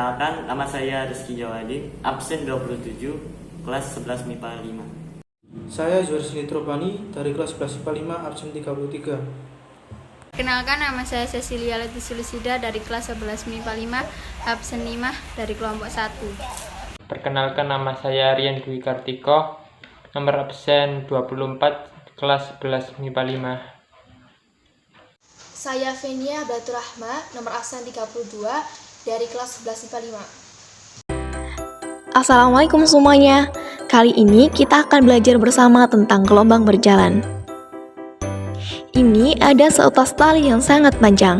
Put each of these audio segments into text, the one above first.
Perkenalkan, nama saya Rizky Jawadi, absen 27, kelas 11 MIPA 5. Saya Zuharsini Tropani dari kelas 11 IPA 5, absen 33. Perkenalkan, nama saya Cecilia Letisulisida dari kelas 11 MIPA 5, absen 5 dari kelompok 1. Perkenalkan, nama saya Rian Dwi Kartiko, nomor absen 24, kelas 11 MIPA 5. Saya Venia Batur Rahma, nomor absen 32 dari kelas 11 IPA 5. Assalamualaikum semuanya. Kali ini kita akan belajar bersama tentang gelombang berjalan. Ini ada seutas tali yang sangat panjang.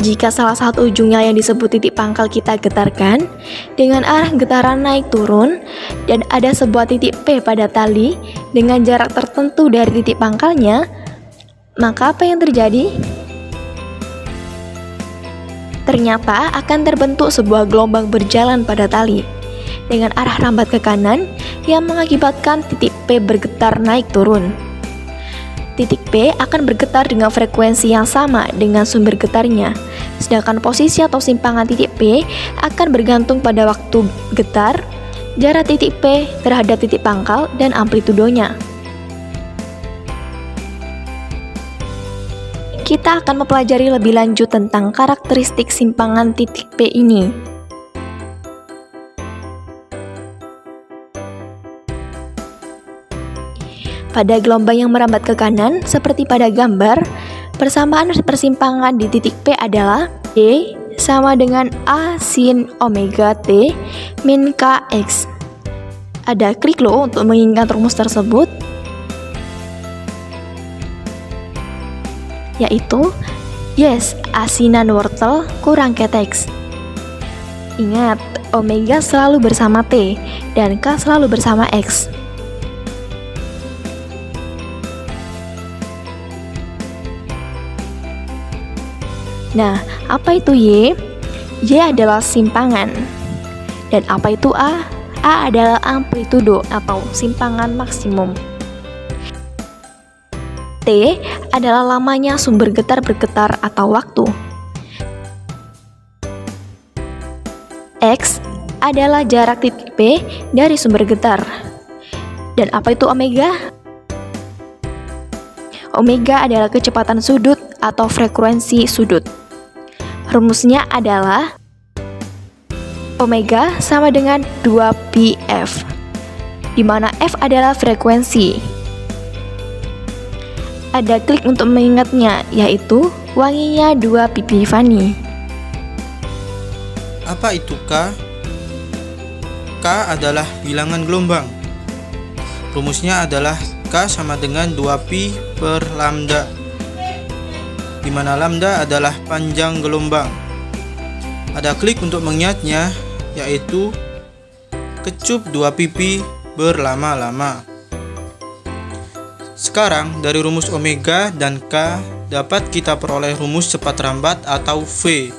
Jika salah satu ujungnya yang disebut titik pangkal kita getarkan dengan arah getaran naik turun, dan ada sebuah titik P pada tali dengan jarak tertentu dari titik pangkalnya, maka apa yang terjadi? Ternyata akan terbentuk sebuah gelombang berjalan pada tali dengan arah rambat ke kanan yang mengakibatkan titik P bergetar naik turun. Titik P akan bergetar dengan frekuensi yang sama dengan sumber getarnya, sedangkan posisi atau simpangan titik P akan bergantung pada waktu getar, jarak titik P terhadap titik pangkal, dan amplitudonya. Kita akan mempelajari lebih lanjut tentang karakteristik simpangan titik P ini. Pada gelombang yang merambat ke kanan, seperti pada gambar, persamaan persimpangan di titik P adalah Y sama dengan A sin omega T min Kx. Ada klik loh untuk mengingat rumus tersebut, yaitu yes asinan wortel kurang Kx. Ingat, omega selalu bersama T dan K selalu bersama X. Nah, apa itu Y? Y adalah simpangan. Dan apa itu A? A adalah amplitudo atau simpangan maksimum. T adalah lamanya sumber getar bergetar atau waktu. X adalah jarak titik P dari sumber getar. Dan apa itu omega? Omega adalah kecepatan sudut atau frekuensi sudut. Rumusnya adalah omega sama dengan 2πf, di mana f adalah frekuensi. Ada klik untuk mengingatnya, yaitu wanginya 2 pipi Fanny. Apa itu K? K adalah bilangan gelombang. Rumusnya adalah K sama dengan 2pi per lambda, di mana lambda adalah panjang gelombang. Ada klik untuk mengingatnya, yaitu kecup 2 pipi berlama-lama. Sekarang dari rumus omega dan K dapat kita peroleh rumus cepat rambat atau V.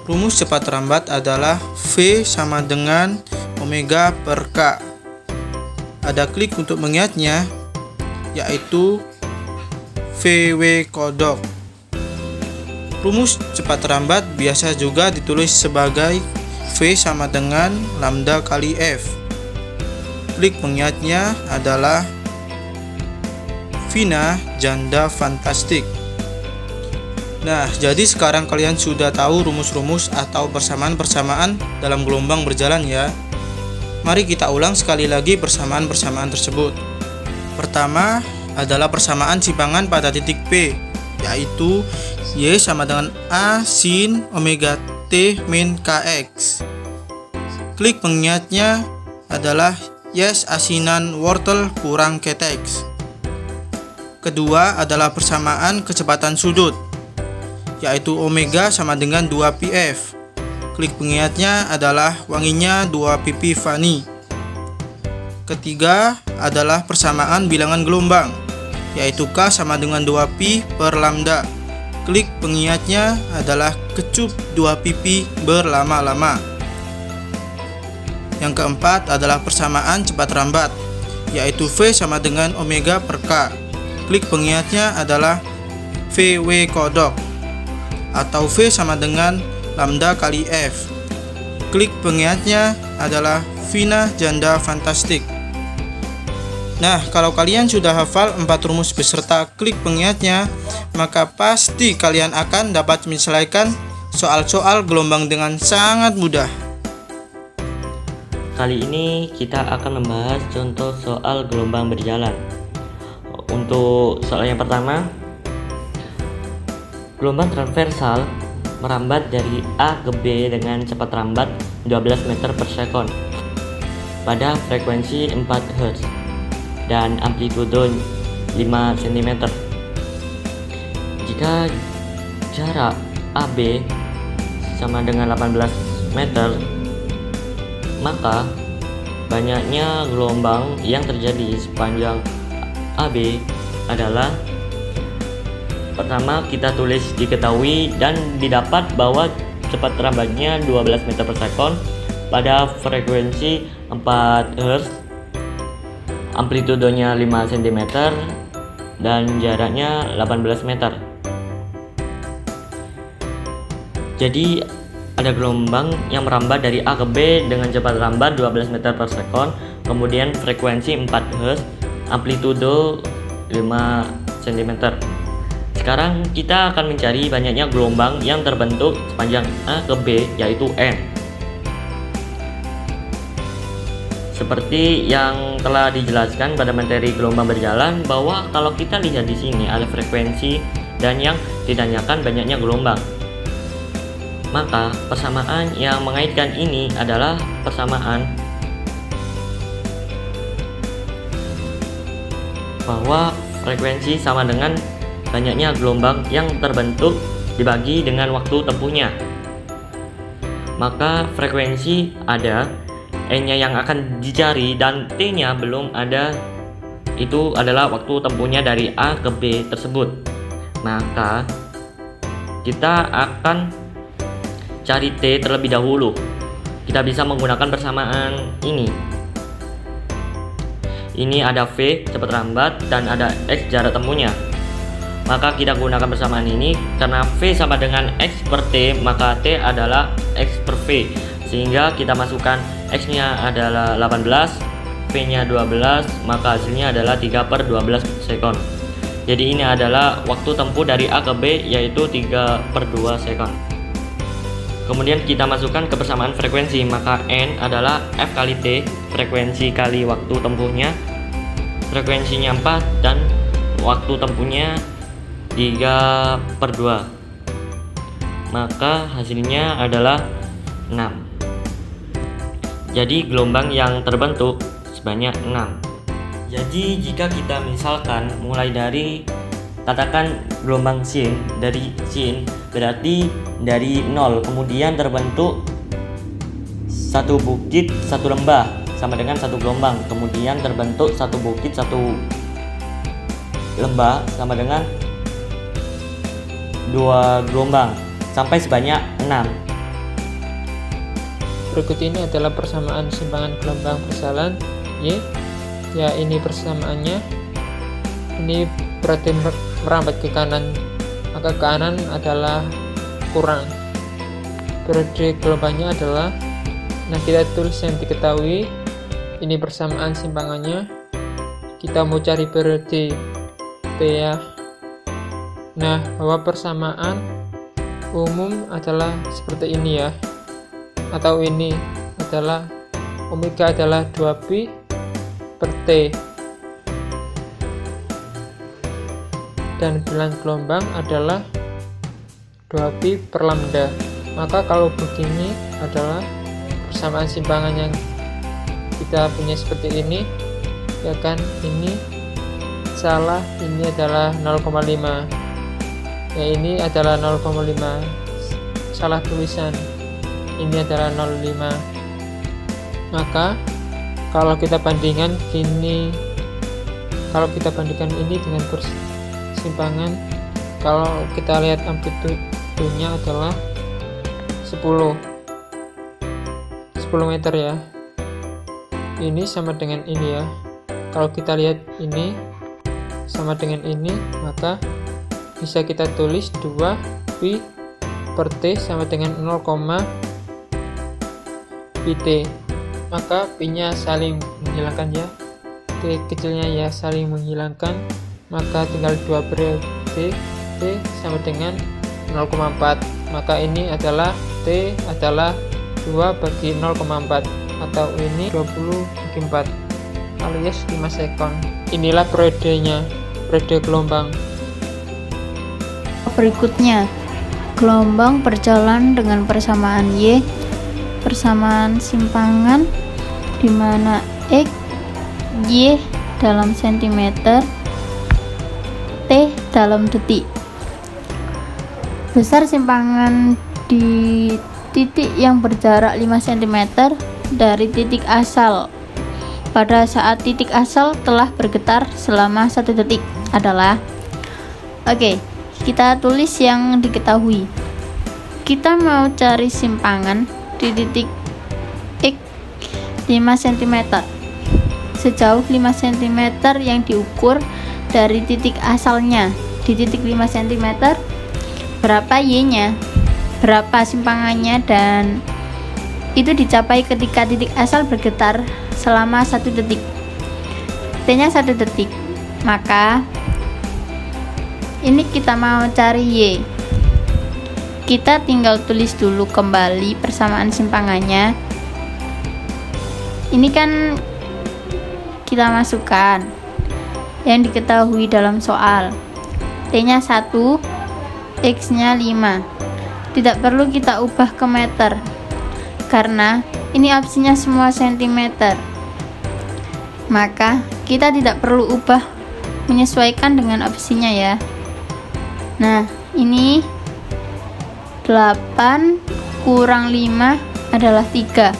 Rumus cepat rambat adalah V sama dengan omega per K. Ada klik untuk mengingatnya, yaitu VW kodok. Rumus cepat rambat biasa juga ditulis sebagai V sama dengan lambda kali F. Klik mengingatnya adalah Vina janda fantastik. Nah, jadi sekarang kalian sudah tahu rumus-rumus atau persamaan-persamaan dalam gelombang berjalan ya. Mari kita ulang sekali lagi persamaan-persamaan tersebut. Pertama adalah persamaan simpangan pada titik P, yaitu Y sama dengan A sin omega T min Kx. Klik pengingatnya adalah yes asinan wortel kurang Kx. Kedua adalah persamaan kecepatan sudut, yaitu omega sama dengan 2πf. Klik pengingatnya adalah wanginya 2 pipi Fanny. Ketiga adalah persamaan bilangan gelombang, yaitu K sama dengan 2pi per lambda. Klik pengingatnya adalah kecup 2 pipi berlama-lama. Yang keempat adalah persamaan cepat rambat, yaitu V sama dengan omega per K. Klik pengingatnya adalah VW kodok, atau V sama dengan lambda kali F. klik pengingatnya adalah Vina Janda Fantastik. Nah, kalau kalian sudah hafal 4 rumus beserta klik pengingatnya, maka pasti kalian akan dapat menyelesaikan soal-soal gelombang dengan sangat mudah. Kali ini kita akan membahas contoh soal gelombang berjalan. Untuk soal yang pertama, gelombang transversal merambat dari A ke B dengan cepat rambat 12 meter per sekon pada frekuensi 4 Hz dan amplitudo 5 cm. Jika jarak AB sama dengan 18 meter, maka banyaknya gelombang yang terjadi sepanjang AB adalah, pertama kita tulis diketahui dan didapat bahwa cepat rambatnya 12 meter per sekon pada frekuensi 4 Hz, amplitudonya 5 cm dan jaraknya 18 meter. Jadi ada gelombang yang merambat dari A ke B dengan cepat rambat 12 meter per sekon, kemudian frekuensi 4 Hz, amplitudo 5 cm. Sekarang kita akan mencari banyaknya gelombang yang terbentuk sepanjang A ke B, yaitu N. Seperti yang telah dijelaskan pada materi gelombang berjalan, bahwa kalau kita lihat di sini ada frekuensi dan yang ditanyakan banyaknya gelombang. Maka persamaan yang mengaitkan ini adalah persamaan bahwa frekuensi sama dengan banyaknya gelombang yang terbentuk dibagi dengan waktu tempuhnya. Maka frekuensi ada, N-nya yang akan dicari dan T-nya belum ada, itu adalah waktu tempuhnya dari A ke B tersebut. Maka kita akan cari T terlebih dahulu. Kita bisa menggunakan persamaan ini. Ini ada V cepat rambat dan ada X jarak tempuhnya. Maka kita gunakan persamaan ini karena V sama dengan X per T, maka T adalah X per V. Sehingga kita masukkan X-nya adalah 18, V-nya 12, maka hasilnya adalah 3 per 12 sekon. Jadi ini adalah waktu tempuh dari A ke B, yaitu 3 per 2 sekon. Kemudian kita masukkan ke persamaan frekuensi, maka N adalah F kali T, frekuensi kali waktu tempuhnya. Frekuensinya 4 dan waktu tempuhnya 3 per 2, maka hasilnya adalah 6. Jadi gelombang yang terbentuk sebanyak 6. Jadi jika kita misalkan mulai dari, katakan gelombang sin, dari sin berarti dari 0, kemudian terbentuk satu bukit satu lembah sama dengan satu gelombang, kemudian terbentuk satu bukit satu lembah sama dengan 2 gelombang sampai sebanyak 6. Berikut ini adalah persamaan simpangan gelombang berjalan Y. Ya, ini persamaannya. Ini berarti merambat ke kanan, maka ke kanan adalah kurang. Periode gelombangnya adalah, nah kita tulis yang diketahui. Ini persamaan simpangannya. Kita mau cari periode T ya. Nah, bahwa persamaan umum adalah seperti ini ya, atau ini adalah omega adalah 2pi per T, dan bilangan gelombang adalah 2pi per lambda. Maka kalau begini adalah persamaan simpangan yang kita punya seperti ini ya kan. Ini salah, ini adalah 0,5 ya, ini adalah 0,5, salah tulisan, ini adalah 0,5. Maka kalau kita bandingkan gini, kalau kita bandingkan ini dengan persimpangan, kalau kita lihat amplitudonya adalah 10 meter ya, ini sama dengan ini ya. Kalau kita lihat ini sama dengan ini, maka bisa kita tulis 2pi per T sama dengan 0,5 pi T, maka pi-nya saling menghilangkan ya, T kecilnya ya saling menghilangkan, maka tinggal 2 periode T sama dengan 0,4, maka ini adalah T adalah 2 bagi 0,4 atau ini 20 bagi 4 alias 5 sekon. Inilah periodenya, periode gelombang. Berikutnya, gelombang berjalan dengan persamaan Y, persamaan simpangan di mana X, Y dalam sentimeter, T dalam detik. Besar simpangan di titik yang berjarak 5 cm dari titik asal pada saat titik asal telah bergetar selama 1 detik adalah, kita tulis yang diketahui. Kita mau cari simpangan di titik X 5 cm sejauh 5 cm yang diukur dari titik asalnya. Di titik 5 cm berapa Y-nya, berapa simpangannya, dan itu dicapai ketika titik asal bergetar selama 1 detik. T-nya 1 detik. Maka ini kita mau cari Y. Kita tinggal tulis dulu kembali persamaan simpangannya. Ini kan kita masukkan yang diketahui dalam soal. T-nya 1, X-nya 5. Tidak perlu kita ubah ke meter karena ini opsinya semua sentimeter. Maka kita tidak perlu ubah, menyesuaikan dengan opsinya ya. Nah, ini 8 kurang 5 adalah 3.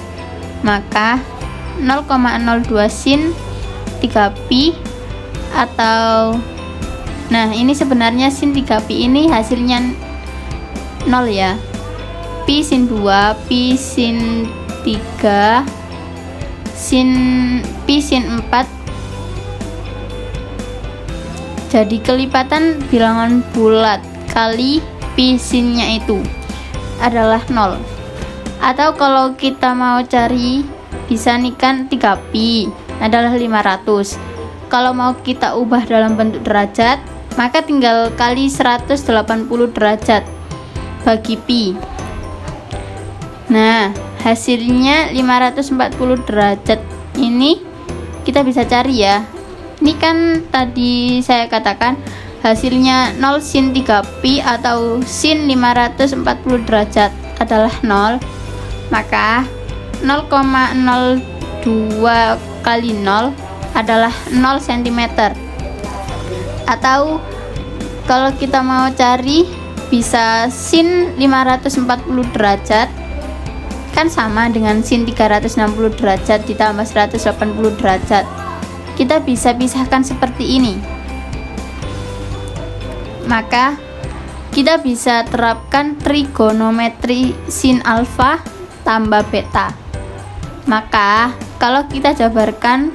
Maka 0,02 sin 3 pi atau, nah ini sebenarnya sin 3 pi ini hasilnya 0 ya. Pi sin 2, pi sin 3, pi sin 4. Jadi kelipatan bilangan bulat kali pi sinnya itu adalah 0. Atau kalau kita mau cari, bisa nih kan 3 pi adalah 500. Kalau mau kita ubah dalam bentuk derajat, maka tinggal kali 180 derajat bagi pi. Nah, hasilnya 540 derajat ini kita bisa cari ya. Ini kan tadi saya katakan hasilnya 0 sin 3 pi atau sin 540 derajat adalah 0. Maka 0,02 kali 0 adalah 0 cm. Atau kalau kita mau cari, bisa sin 540 derajat kan sama dengan sin 360 derajat ditambah 180 derajat. Kita bisa pisahkan seperti ini. Maka kita bisa terapkan trigonometri sin alfa tambah beta. Maka kalau kita jabarkan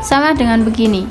sama dengan begini.